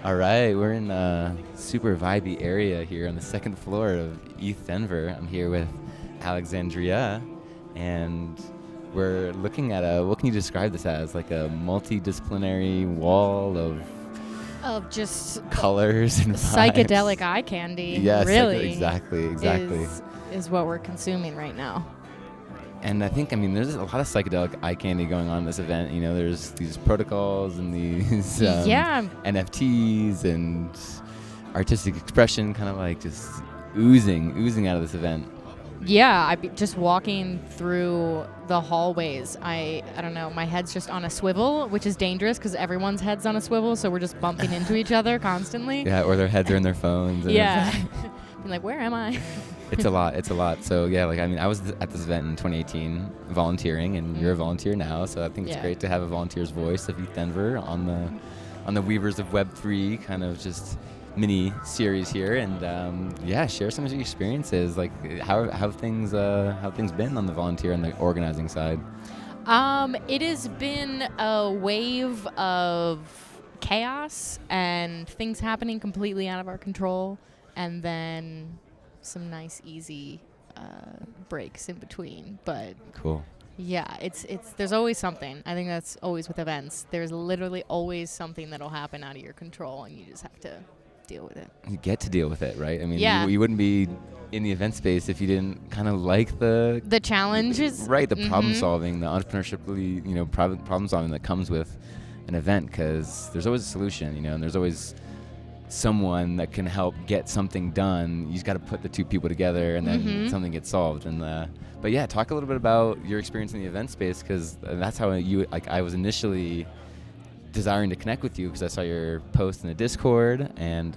All right, we're in a super vibey area here on the second floor of ethdenver. I'm here with Alexandria, and we're looking at what can you describe this as? Like a multidisciplinary wall Of just colors and psychedelic vibes. eye candy. Yes, really. exactly. Is what we're consuming right now. And I think, there's a lot of psychedelic eye candy going on in this event. You know, there's these protocols and these NFTs and artistic expression kind of like just oozing out of this event. Yeah, just walking through the hallways. I don't know, my head's just on a swivel, which is dangerous because everyone's head's on a swivel, so we're just bumping into each other constantly. Yeah, or their heads are in their phones. And yeah. I'm like, where am I? It's a lot. So yeah, I was at this event in 2018 volunteering, and you're a volunteer now, so I think it's great to have a volunteer's voice of ethdenver on the Weavers of Web3 kind of just mini series here, and share some of your experiences, like how things been on the volunteer and the organizing side. It has been a wave of chaos and things happening completely out of our control, and then some nice easy breaks in between. But cool. Yeah, it's there's always something. I think that's always with events. There's literally always something that'll happen out of your control, and you just have to deal with it. You get to deal with it, right? Yeah. You wouldn't be in the event space if you didn't kind of like the challenges, right? The problem solving, the entrepreneurshiply, problem solving that comes with an event, because there's always a solution, and there's always someone that can help get something done. You just got to put the two people together, and then something gets solved. And but yeah, talk a little bit about your experience in the event space, because that's how I was initially desiring to connect with you, because I saw your post in the Discord, and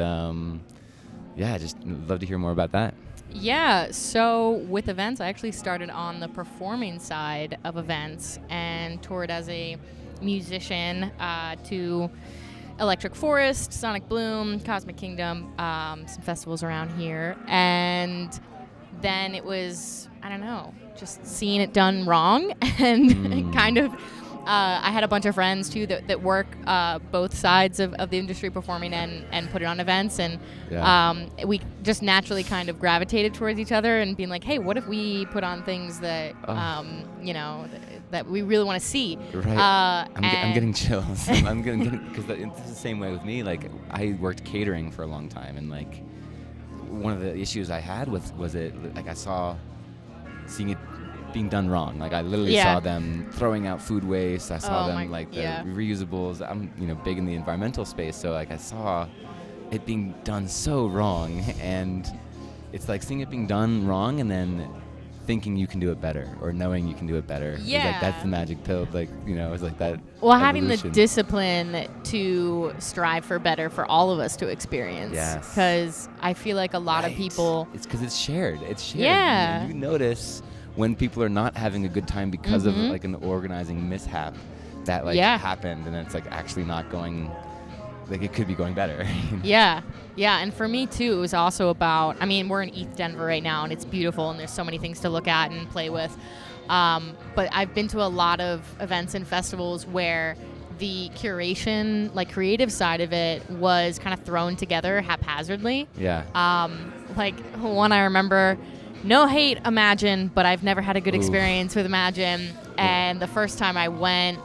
just love to hear more about that. Yeah, so with events, I actually started on the performing side of events and toured as a musician to Electric Forest, Sonic Bloom, Cosmic Kingdom, some festivals around here. And then it was, I don't know, just seeing it done wrong and kind of, I had a bunch of friends too that work both sides of the industry, performing and put it on events. And we just naturally kind of gravitated towards each other and being like, hey, what if we put on things that, that we really want to see. Right. I'm getting chills. I'm getting, because it's the same way with me. Like, I worked catering for a long time, and like one of the issues I had was it, like, I saw seeing it being done wrong. Like, I literally saw them throwing out food waste. I saw them the reusables. I'm big in the environmental space, so like I saw it being done so wrong, and it's like seeing it being done wrong and then thinking you can do it better, or knowing you can do it better. Yeah. Like, that's the magic pill. Like, it's like that. Well, evolution. having the discipline to strive for better for all of us to experience. Yes. Because I feel like a lot of people. It's because it's shared. Yeah. You notice when people are not having a good time because of like an organizing mishap that happened, and it's like actually not going. Like, it could be going better. Yeah. And for me too, it was also about, we're in ethdenver right now, and it's beautiful, and there's so many things to look at and play with. But I've been to a lot of events and festivals where the curation, like creative side of it, was kind of thrown together haphazardly. Yeah. Like one I remember, no hate Imagine, but I've never had a good experience with Imagine. And the first time I went,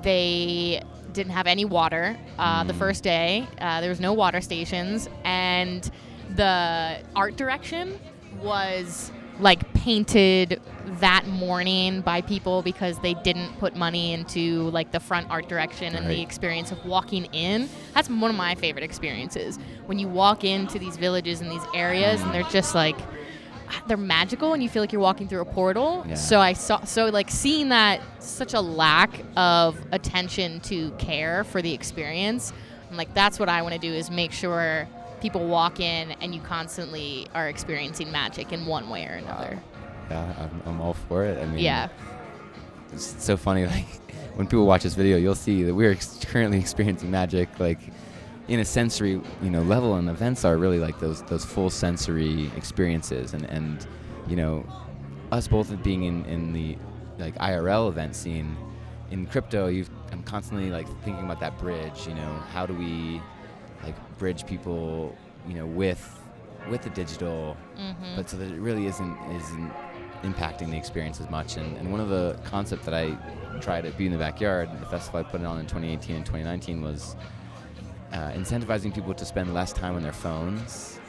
they didn't have any water the first day. There was no water stations, and the art direction was like painted that morning by people because they didn't put money into like the front art direction and the experience of walking in. That's one of my favorite experiences, when you walk into these villages and these areas and they're just like, they're magical, and you feel like you're walking through a portal. Yeah. So like seeing that, such a lack of attention to care for the experience, I'm like, that's what I want to do, is make sure people walk in and you constantly are experiencing magic in one way or another. Yeah, I'm all for it. It's so funny, like when people watch this video, you'll see that we're currently experiencing magic, like in a sensory, level, and events are really like those full sensory experiences, and us both being in the like IRL event scene. In crypto, you've I'm constantly like thinking about that bridge. How do we like bridge people, with the digital, but so that it really isn't impacting the experience as much. And one of the concepts that I tried at Be in the Backyard, the festival I put it on in 2018 and 2019, was incentivizing people to spend less time on their phones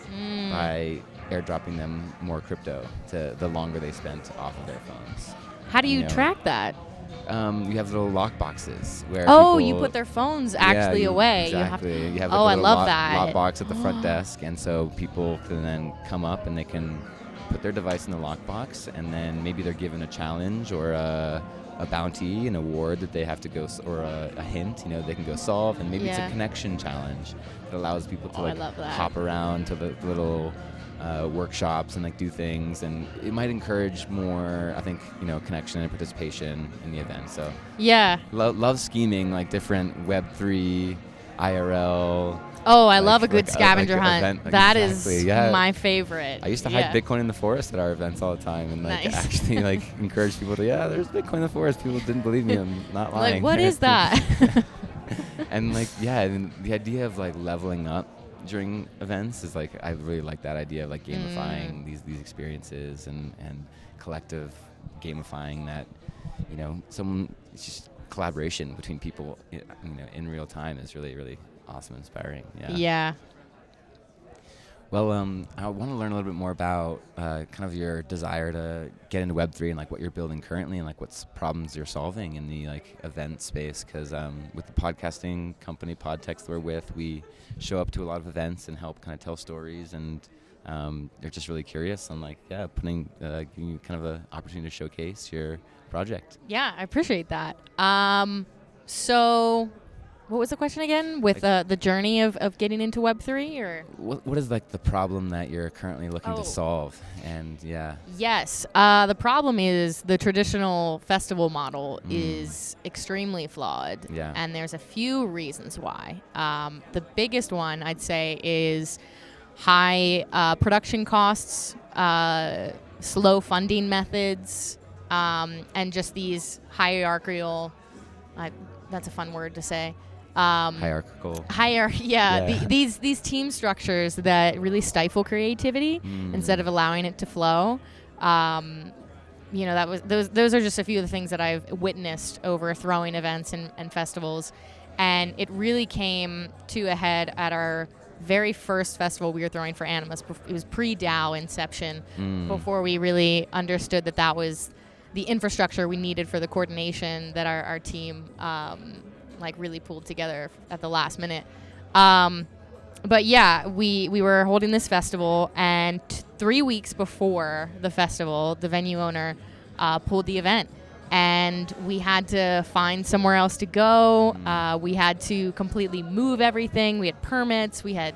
by airdropping them more crypto to the longer they spent off of their phones. How do you track that? You have little lock boxes where you put their phones actually away. Exactly. You have I love that. lock box at the front desk, and so people can then come up and they can put their device in the lock box, and then maybe they're given a challenge or a bounty, an award that they have to go, or a hint, they can go solve, and maybe it's a connection challenge that allows people to hop around to the little workshops and like do things, and it might encourage more, I think, connection and participation in the event. So love scheming like different Web3 IRL. I love a good scavenger hunt. That is my favorite. I used to hide Bitcoin in the forest at our events all the time, and actually encourage people to there's Bitcoin in the forest. People didn't believe me. I'm not lying. Like, what is that? And and the idea of like leveling up during events is like, I really like that idea of like gamifying these experiences and collective gamifying that, it's just collaboration between people, in real time is really, really awesome, inspiring. Yeah. Well, I want to learn a little bit more about kind of your desire to get into Web3 and like what you're building currently and like what's problems you're solving in the like event space. Because with the podcasting company Podtext we're with, we show up to a lot of events and help kind of tell stories, and they're just really curious on like giving you kind of an opportunity to showcase your project. Yeah, I appreciate that. So what was the question again? With the journey of getting into Web3, or what is like the problem that you're currently looking to solve? And yes, the problem is the traditional festival model is extremely flawed, and there's a few reasons why. The biggest one I'd say is high production costs, slow funding methods, and just these hierarchical. That's a fun word to say. Hierarchical. These team structures that really stifle creativity instead of allowing it to flow. Those are just a few of the things that I've witnessed over throwing events and festivals, and it really came to a head at our very first festival we were throwing for Animas. It was pre-DAO inception, before we really understood that was the infrastructure we needed for the coordination that our team really pulled together at the last minute. But we were holding this festival, and 3 weeks before the festival, the venue owner pulled the event, and we had to find somewhere else to go. We had to completely move everything. We had permits, we had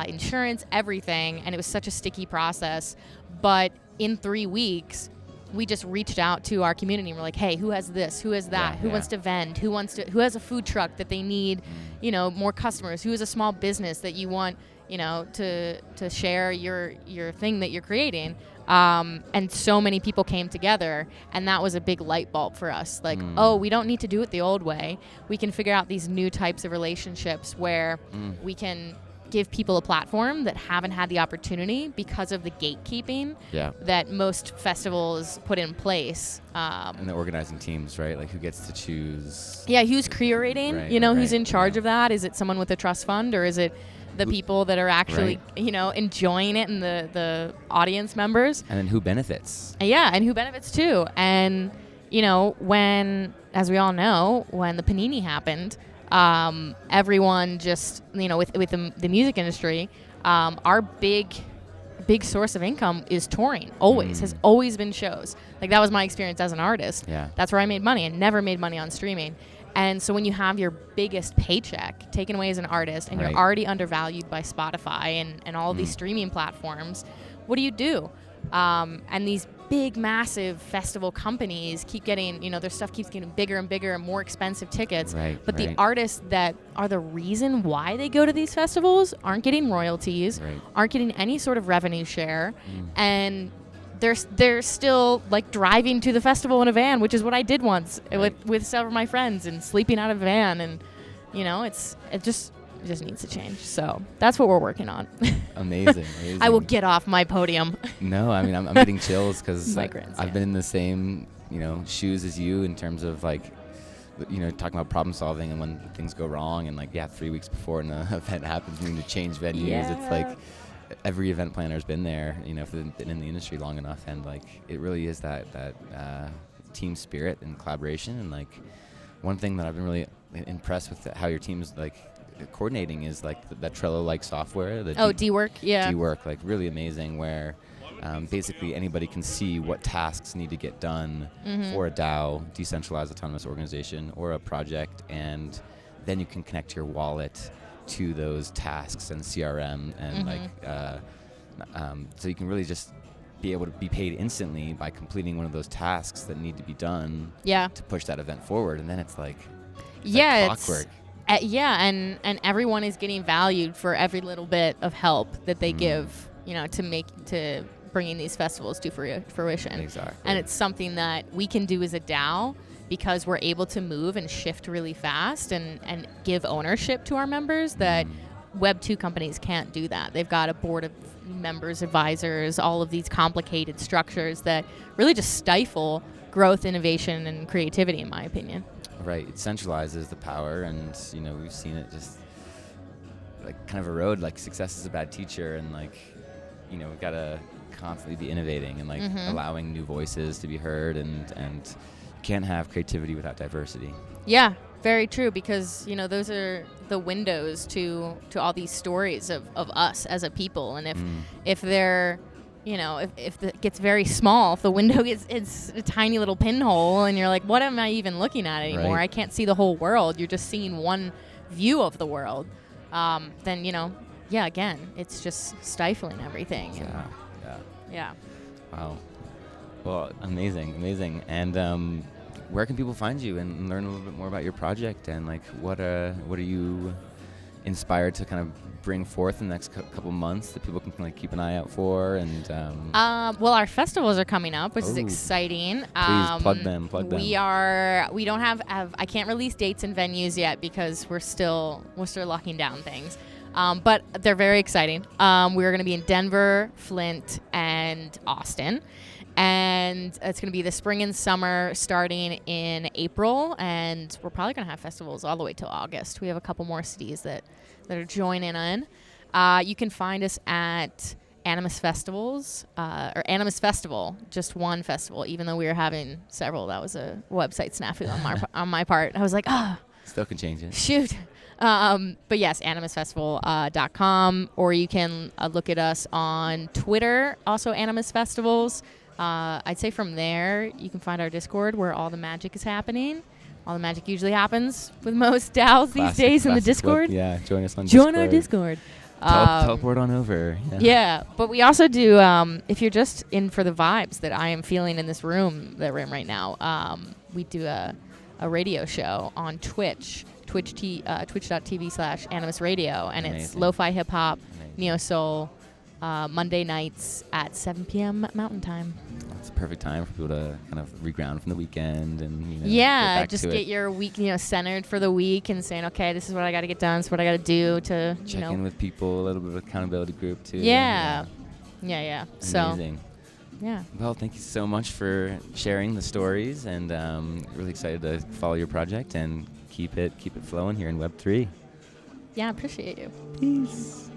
insurance, everything, and it was such a sticky process. But in 3 weeks, we just reached out to our community and we're like, hey, who has this? Who has that? Who wants to vend? Who has a food truck that they need, more customers? Who is a small business that you want, to share your thing that you're creating? And so many people came together, and that was a big light bulb for us. Like, we don't need to do it the old way. We can figure out these new types of relationships where we can give people a platform that haven't had the opportunity because of the gatekeeping that most festivals put in place. And the organizing teams, right? Like, who gets to choose? Yeah, who's curating? Right, who's in charge of that? Is it someone with a trust fund, or is it the people that are actually, enjoying it and the audience members? And then who benefits? And who benefits too. And, when, as we all know, when the Panini happened, everyone just, with the music industry, our big source of income is touring. Has always been shows. Like, that was my experience as an artist. That's where I made money, and never made money on streaming. And so when you have your biggest paycheck taken away as an artist, and you're already undervalued by Spotify and all these streaming platforms, what do? And these big, massive festival companies keep getting, their stuff keeps getting bigger and bigger and more expensive tickets. But the artists that are the reason why they go to these festivals aren't getting royalties, aren't getting any sort of revenue share, and they're still like driving to the festival in a van, which is what I did once with several of my friends, and sleeping out of a van, and it just needs to change. So that's what we're working on. Amazing. I will get off my podium. No, I mean, I'm getting chills because Migrants, I've been in the same, shoes as you in terms of like, talking about problem solving and when things go wrong, and 3 weeks before an event happens, you need to change venues. Yeah. It's like every event planner has been there, if they've been in the industry long enough, and it really is that team spirit and collaboration. And one thing that I've been really impressed with how your team's coordinating is that Trello software. Dwork, yeah. Dwork, really amazing, where basically anybody can see what tasks need to get done for a DAO, decentralized autonomous organization, or a project, and then you can connect your wallet to those tasks and CRM, and so you can really just be able to be paid instantly by completing one of those tasks that need to be done to push that event forward. And then it's like clockwork. And everyone is getting valued for every little bit of help that they give, to bringing these festivals to fruition. Exactly. And it's something that we can do as a DAO because we're able to move and shift really fast and give ownership to our members that Web 2 companies can't do that. They've got a board of members, advisors, all of these complicated structures that really just stifle growth, innovation, and creativity, in my opinion. Right. It centralizes the power, and we've seen it just kind of erode. Success is a bad teacher, and we've got to constantly be innovating and allowing new voices to be heard, and you can't have creativity without diversity. Yeah, very true, because those are the windows to all these stories of us as a people, and if they're if it gets very small, if the window it's a tiny little pinhole, and you're like, what am I even looking at anymore? Right. I can't see the whole world. You're just seeing one view of the world. Then again, it's just stifling everything. Yeah. Wow. Well, amazing. And where can people find you and learn a little bit more about your project, and what are you inspired to kind of bring forth in the next couple months that people can keep an eye out for? And well, our festivals are coming up, which is exciting. Please plug them. We don't have I can't release dates and venues yet because we're still locking down things. But they're very exciting. We're going to be in Denver, Flint, and Austin. And it's going to be the spring and summer starting in April. And we're probably going to have festivals all the way till August. We have a couple more cities that are joining in. You can find us at Animas Festivals, or Animas Festival, just one festival, even though we were having several. That was a website snafu on my part. I was like, still can change it. Shoot. But yes, animasfestival.com, or you can look at us on Twitter, also Animas Festivals. I'd say from there, you can find our Discord where all the magic is happening. All the magic usually happens with most DAOs these days in the Discord. Yeah, join us on Discord. Join our Discord. Teleport on over. Yeah, but we also do, if you're just in for the vibes that I am feeling in this room that we're in right now, we do a radio show on Twitch. Twitch.tv/Animas Radio, and Amazing. It's lo-fi hip-hop, neo-soul, Monday nights at 7 p.m. Mountain Time. It's a perfect time for people to kind of reground from the weekend and get your week centered for the week and saying, okay, this is what I got to get done, this is what I got to do to check in with people, a little bit of accountability group too. Yeah. Amazing. So Well, thank you so much for sharing the stories, and really excited to follow your project and keep it flowing here in Web3. Yeah, I appreciate you. Peace.